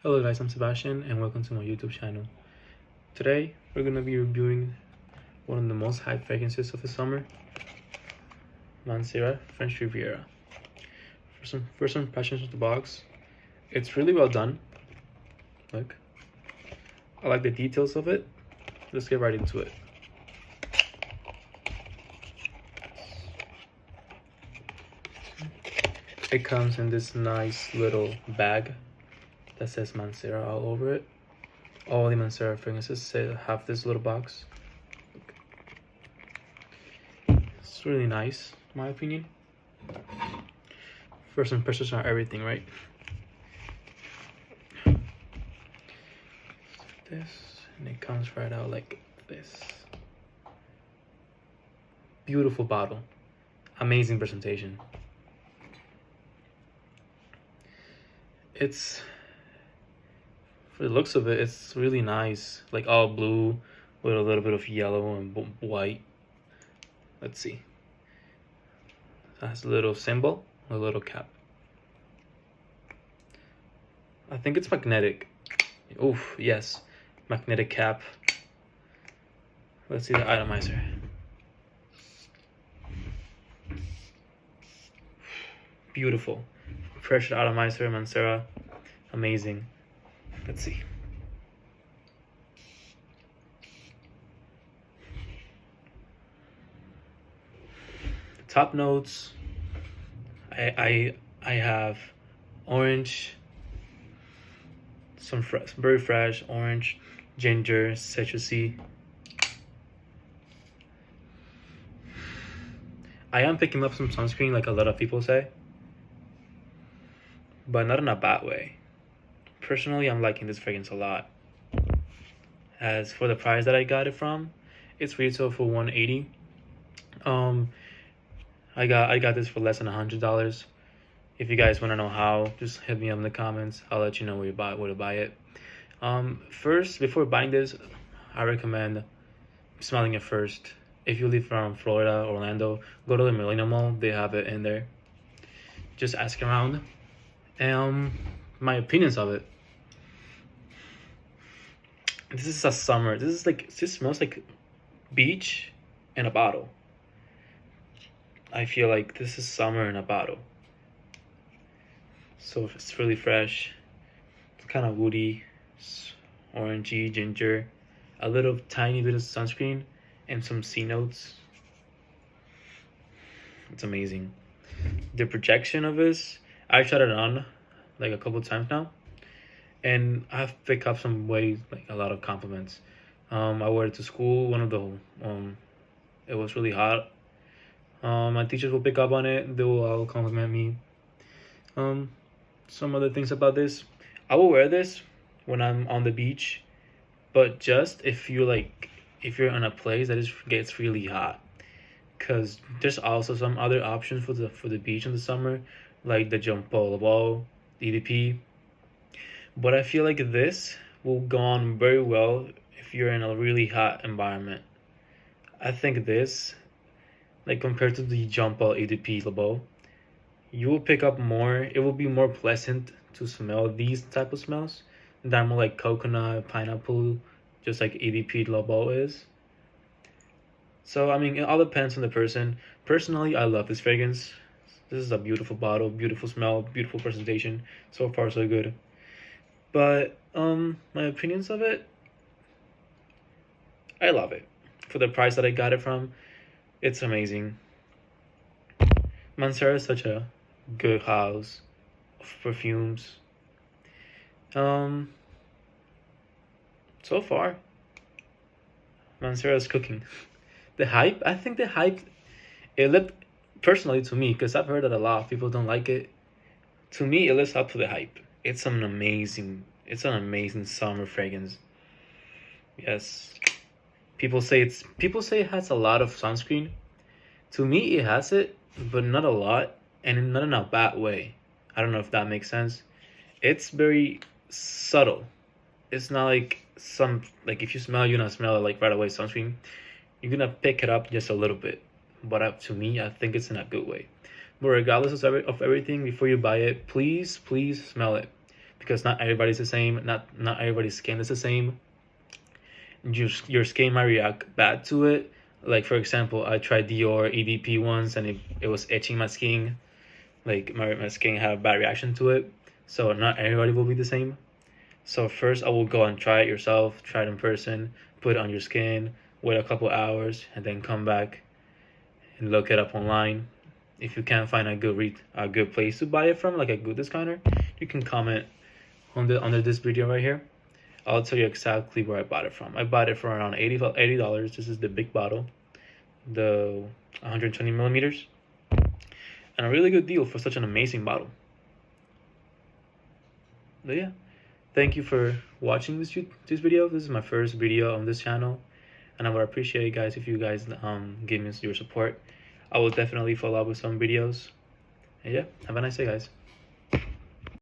Hello guys, I'm Sebastian and welcome to my YouTube channel. Today we're going to be reviewing one of the most hyped fragrances of the summer, Mancera French Riviera. For some first impressions of the box, it's really well done. Look, I like the details of it. Let's get right into it. It comes in this nice little bag that says Mancera all over it. All the Mancera fragrances have this little box. It's really nice, in my opinion. First impressions are everything, right? This, and it comes right out like this. Beautiful bottle, amazing presentation. It's, for the looks of it, it's really nice, like all blue with a little bit of yellow and white. Let's see. It has a little symbol, a little cap. I think it's magnetic. Oof, yes, magnetic cap. Let's see the atomizer. Beautiful. Pressure atomizer, Mancera. Amazing. Let's see. Top notes. I have orange, some very fresh orange, ginger, citrusy. I am picking up some sunscreen like a lot of people say, but not in a bad way. Personally, I'm liking this fragrance a lot. As for the price that I got it from, it's retail for $180. I got this for less than $100. If you guys want to know how, just hit me up in the comments. I'll let you know where to buy it. First, before buying this, I recommend smelling it first. If you live from Florida, Orlando, go to the Millennium Mall. They have it in there. Just ask around. My opinions of it. This is a summer. This smells like beach in a bottle. I feel like this is summer in a bottle. So it's really fresh. It's kind of woody, orangey, ginger, a little tiny bit of sunscreen, and some C notes. It's amazing. The projection of this, I've tried it on like a couple times now, and I've picked up a lot of compliments. I wore it to school. It was really hot. My teachers will pick up on it. They will all compliment me. Some other things about this, I will wear this when I'm on the beach, but just if you're in a place that gets really hot, because there's also some other options for the beach in the summer, like the Jean Paul Ball, EDP. But I feel like this will go on very well if you're in a really hot environment. I think this, like compared to the Jean Paul EDP LeBeau, you will pick up more. It will be more pleasant to smell these type of smells than more like coconut, pineapple, just like EDP LeBeau is. So I mean, it all depends on the person. Personally, I love this fragrance. This is a beautiful bottle, beautiful smell, beautiful presentation. So far, so good. But my opinions of it, I love it. For the price that I got it from, it's amazing. Mancera is such a good house of perfumes. So far, Mancera is cooking. The hype, I think it lived personally to me, because I've heard that a lot of people don't like it. To me, it lives up to the hype. It's an amazing summer fragrance. Yes. People say it has a lot of sunscreen. To me, it has it, but not a lot, and not in a bad way. I don't know if that makes sense. It's very subtle. It's not like if you smell, you're gonna smell it like right away sunscreen. You're gonna pick it up just a little bit. But to me, I think it's in a good way. But regardless of everything, before you buy it, please smell it. because not everybody's the same. Not everybody's skin is the same. Your skin might react bad to it. Like for example, I tried Dior EDP once, and it was itching my skin. Like my skin had a bad reaction to it. So not everybody will be the same. So first I will go and try it yourself, try it in person, put it on your skin, wait a couple hours, and then come back and look it up online. If you can't find a good place to buy it from, like a good discounter, you can comment under this video right here. I'll tell you exactly where I bought it from. I bought it for around $80. This is the big bottle, the 120 milliliters, and a really good deal for such an amazing bottle. But yeah, thank you for watching this video. This is my first video on this channel, and I would appreciate it, guys, if you guys give me your support. I will definitely follow up with some videos. And yeah, have a nice day, guys.